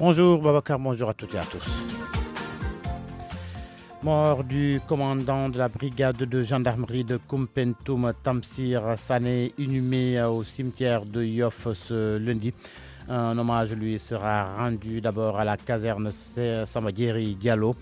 Bonjour Babacar, bonjour à toutes et à tous. Mort du commandant de la brigade de gendarmerie de Koumpentoum, Tamsir Sané, inhumé au cimetière de Yoff ce lundi. Un hommage lui sera rendu d'abord à la caserne Samadieri Diallo.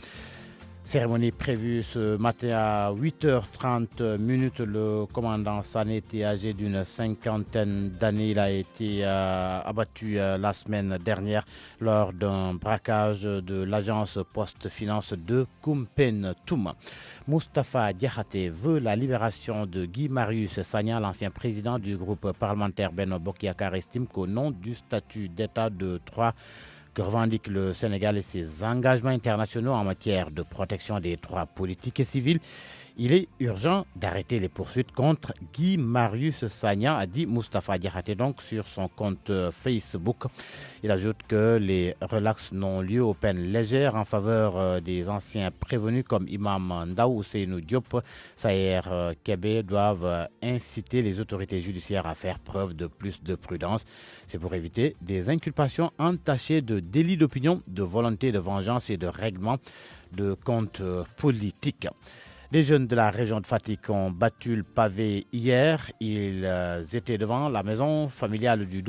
Cérémonie prévue ce matin à 8h30. Le commandant Sané était âgé d'une cinquantaine d'années. Il a été abattu la semaine dernière lors d'un braquage de l'agence Poste Finance de Koumpentoum. Moustapha Diakhaté veut la libération de Guy Marius Sagna, l'ancien président du groupe parlementaire Benno Bokk Yakaar, estime qu'au nom du statut d'état de droit que revendique le Sénégal et ses engagements internationaux en matière de protection des droits politiques et civils, il est urgent d'arrêter les poursuites contre Guy Marius Sagna, a dit Moustapha Diakhaté donc sur son compte Facebook. Il ajoute que les relax n'ont lieu aux peines légères en faveur des anciens prévenus comme Imam Ndaw, Ousseynou Diop, Saher Kébé doivent inciter les autorités judiciaires à faire preuve de plus de prudence. C'est pour éviter des inculpations entachées de délits d'opinion, de volonté de vengeance et de règlement de comptes politiques. Les jeunes de la région de Fatick ont battu le pavé hier. Ils étaient devant la maison familiale du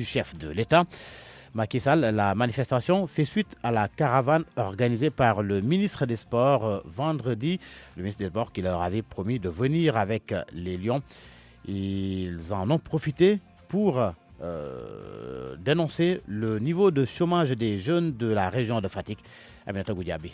chef de l'État, Macky Sall. La manifestation fait suite à la caravane organisée par le ministre des Sports vendredi. Le ministre des Sports qui leur avait promis de venir avec les Lions. Ils en ont profité pour dénoncer le niveau de chômage des jeunes de la région de Fatick. Aminata Goudiaby.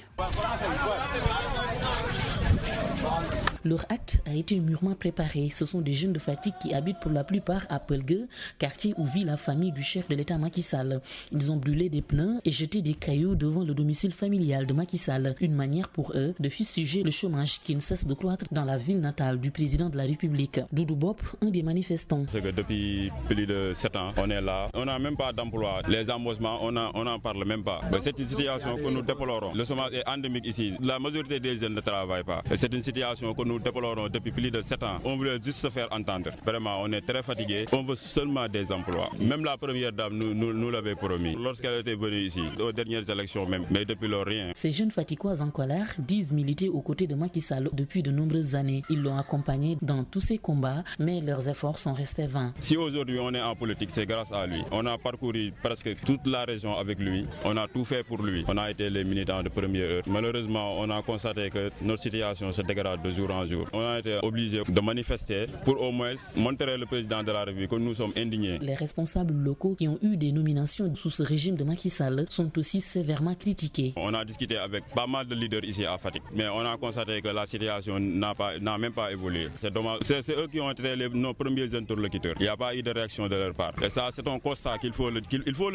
Leur acte a été mûrement préparé. Ce sont des jeunes de Fatick qui habitent pour la plupart à Pelgue, quartier où vit la famille du chef de l'État Macky Sall. Ils ont brûlé des pneus et jeté des cailloux devant le domicile familial de Macky Sall. Une manière pour eux de fustiger le chômage qui ne cesse de croître dans la ville natale du président de la République. Doudou Bop, un des manifestants. C'est que depuis plus de 7 ans, on est là. On n'a même pas d'emploi. Les embauchements, on n'en parle même pas. C'est une situation que nous déplorons. Le chômage est endémique ici. La majorité des jeunes ne travaillent pas. C'est une situation que nous déplorons depuis plus de 7 ans. On voulait juste se faire entendre. Vraiment, on est très fatigués. On veut seulement des emplois. Même la première dame nous l'avait promis lorsqu'elle était venue ici, aux dernières élections même. Mais depuis lors, rien. Ces jeunes Fatickois en colère disent militer aux côtés de Macky Sall depuis de nombreuses années. Ils l'ont accompagné dans tous ses combats, mais leurs efforts sont restés vains. Si aujourd'hui on est en politique, c'est grâce à lui. On a parcouru presque toute la région avec lui. On a tout fait pour lui. On a été les militants de première heure. Malheureusement, on a constaté que notre situation se dégrade de jour en jour. On a été obligés de manifester pour au moins montrer au président de la République que nous sommes indignés. Les responsables locaux qui ont eu des nominations sous ce régime de Macky Sall sont aussi sévèrement critiqués. On a discuté avec pas mal de leaders ici à Fatick, mais on a constaté que la situation n'a même pas évolué. C'est dommage. C'est eux qui ont été nos premiers interlocuteurs. Il n'y a pas eu de réaction de leur part. Et ça, c'est un constat qu'il faut le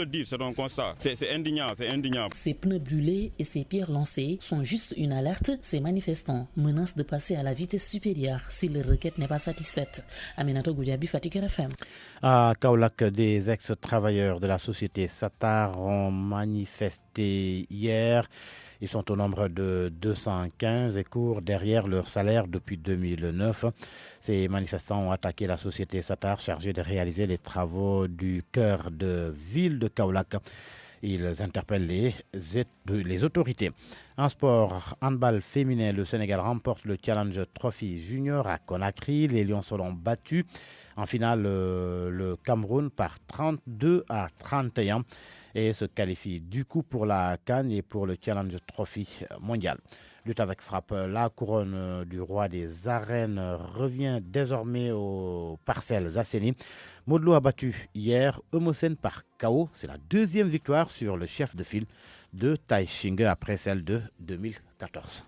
dire. C'est un constat. C'est indignant, c'est indignant. Ces pneus brûlés et ces pierres lancées sont juste une alerte. Ces manifestants menacent de passer à la vitesse supérieure si leur requête n'est pas satisfaite. Aminata Goudiaby, Fatick FM. À Kaolack, des ex-travailleurs de la société Satar ont manifesté hier. Ils sont au nombre de 215 et courent derrière leur salaire depuis 2009. Ces manifestants ont attaqué la société Satar chargée de réaliser les travaux du cœur de ville de Kaolack. Ils interpellent les autorités. En sport, handball féminin, le Sénégal remporte le Challenge Trophy Junior à Conakry. Les Lions seront battus en finale le Cameroun par 32-31 et se qualifient du coup pour la CAN et pour le Challenge Trophy mondial. Lutte avec frappe, la couronne du roi des arènes revient désormais aux Parcelles Assainies. Modou Lô a battu hier Eumeu Sène par KO. C'est la deuxième victoire sur le chef de file de Tai Shinge après celle de 2014.